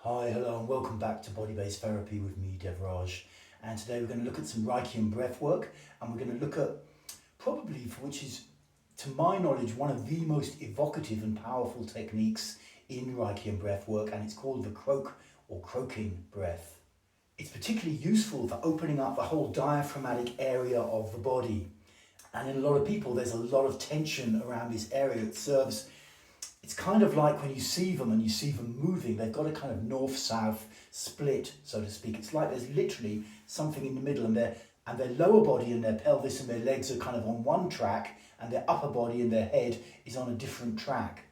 Hi, hello and welcome back to Body-Based Therapy with me, Diaphragm. And today we're going to look at some Reiki and breath work, and we're going to look at probably, which is to my knowledge, one of the most evocative and powerful techniques in Reiki and breath work, and it's called the Croak or croaking breath. It's particularly useful for opening up the whole diaphragmatic area of the body. And in a lot of people, there's a lot of tension around this area. It's kind of like when you see them and you see them moving, they've got a kind of north-south split, so to speak. It's like there's literally something in the middle, and their lower body and their pelvis and their legs are kind of on one track, and their upper body and their head is on a different track.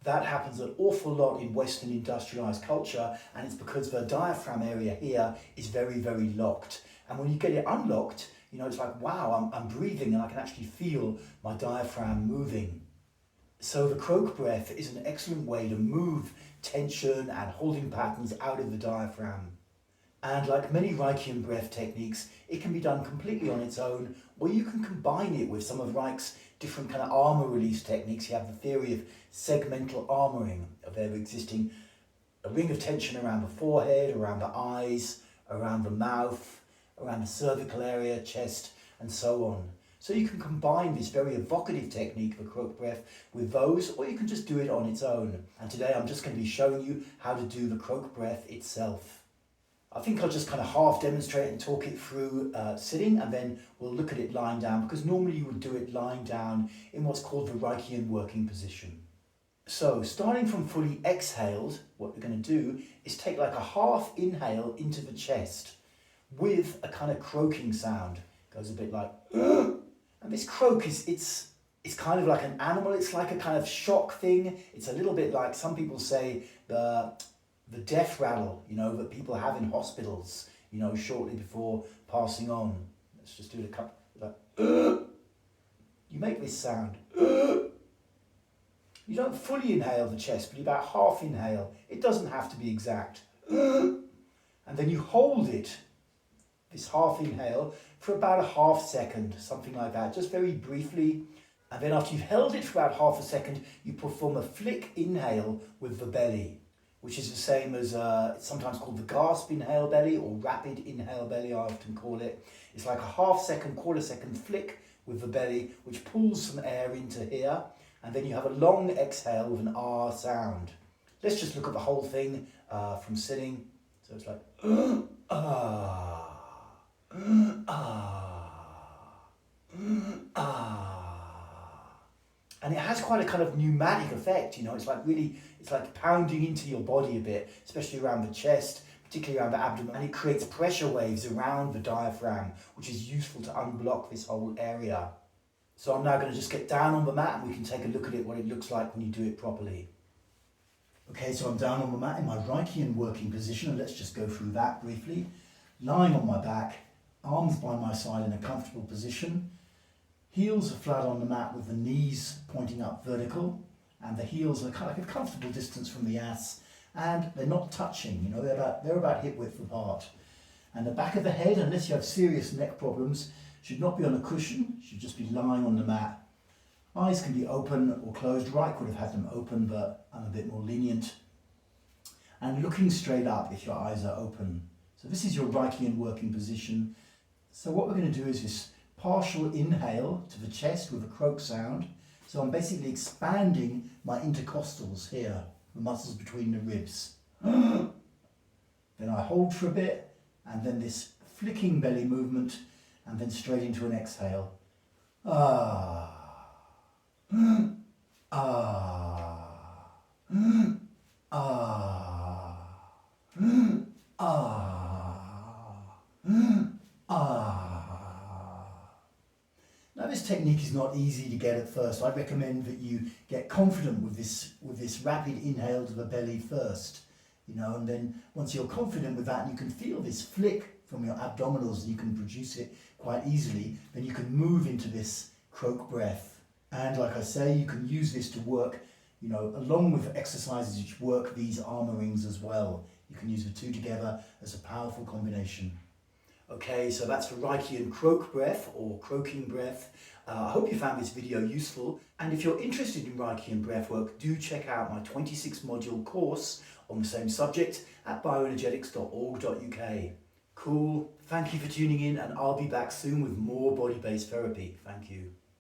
That happens an awful lot in Western industrialized culture, and it's because the diaphragm area here is very, very locked. And when you get it unlocked, it's like, wow, I'm breathing and I can actually feel my diaphragm moving. So the Croak breath is an excellent way to move tension and holding patterns out of the diaphragm. And like many Reiki and breath techniques, it can be done completely on its own, or you can combine it with some of Reich's different kind of armor release techniques. You have the theory of segmental armoring, of there existing a ring of tension around the forehead, around the eyes, around the mouth, around the cervical area, chest, and so on. So you can combine this very evocative technique, the Croak breath, with those, or you can just do it on its own. And today I'm just going to be showing you how to do the Croak breath itself. I think I'll just kind of half demonstrate and talk it through sitting, and then we'll look at it lying down, because normally you would do it lying down in what's called the Reikian working position. So starting from fully exhaled, what we're going to do is take like a half inhale into the chest with a kind of croaking sound. It goes a bit like and this croak it's kind of like an animal. It's like a kind of shock thing. It's a little bit like, some people say, the death rattle, that people have in hospitals, shortly before passing on. Let's just do it a couple, like, you make this sound. You don't fully inhale the chest, but you about half inhale. It doesn't have to be exact. And then you hold it, this half inhale, for about a half second, something like that, just very briefly. And then after you've held it for about half a second, you perform a flick inhale with the belly, which is the same as, it's sometimes called the gasp inhale belly, or rapid inhale belly, I often call it. It's like a half second, quarter second flick with the belly, which pulls some air into here, and then you have a long exhale with an R sound. Let's just look at the whole thing from sitting. So it's like, ah. And it has quite a kind of pneumatic effect, it's like pounding into your body a bit, especially around the chest, particularly around the abdomen, and it creates pressure waves around the diaphragm, which is useful to unblock this whole area. So I'm now going to just get down on the mat, and we can take a look at it, what it looks like when you do it properly. Okay, so I'm down on the mat in my Reikian working position, and let's just go through that briefly. Lying on my back, arms by my side in a comfortable position, heels are flat on the mat with the knees pointing up vertical, and the heels are kind of like a comfortable distance from the ass, and they're not touching, they're about hip width apart. And the back of the head, unless you have serious neck problems, should not be on a cushion, should just be lying on the mat. Eyes can be open or closed. Reich would have had them open, but I'm a bit more lenient. And looking straight up if your eyes are open. So this is your Reikian working position. So what we're going to do is this partial inhale to the chest with a croak sound. So I'm basically expanding my intercostals here, the muscles between the ribs. Then I hold for a bit, and then this flicking belly movement, and then straight into an exhale. Ah. Ah. Ah. Ah. Now this technique is not easy to get at first. I recommend that you get confident with this rapid inhale to the belly first, and then once you're confident with that and you can feel this flick from your abdominals, you can produce it quite easily, then you can move into this Croak breath. And like I say, you can use this to work, along with exercises which work these armor rings as well. You can use the two together as a powerful combination. Okay, so that's the Reikian Croak breath or croaking breath. I hope you found this video useful, and if you're interested in Reiki and breathwork, do check out my 26 module course on the same subject at bioenergetics.org.uk. Cool. Thank you for tuning in, and I'll be back soon with more body-based therapy. Thank you.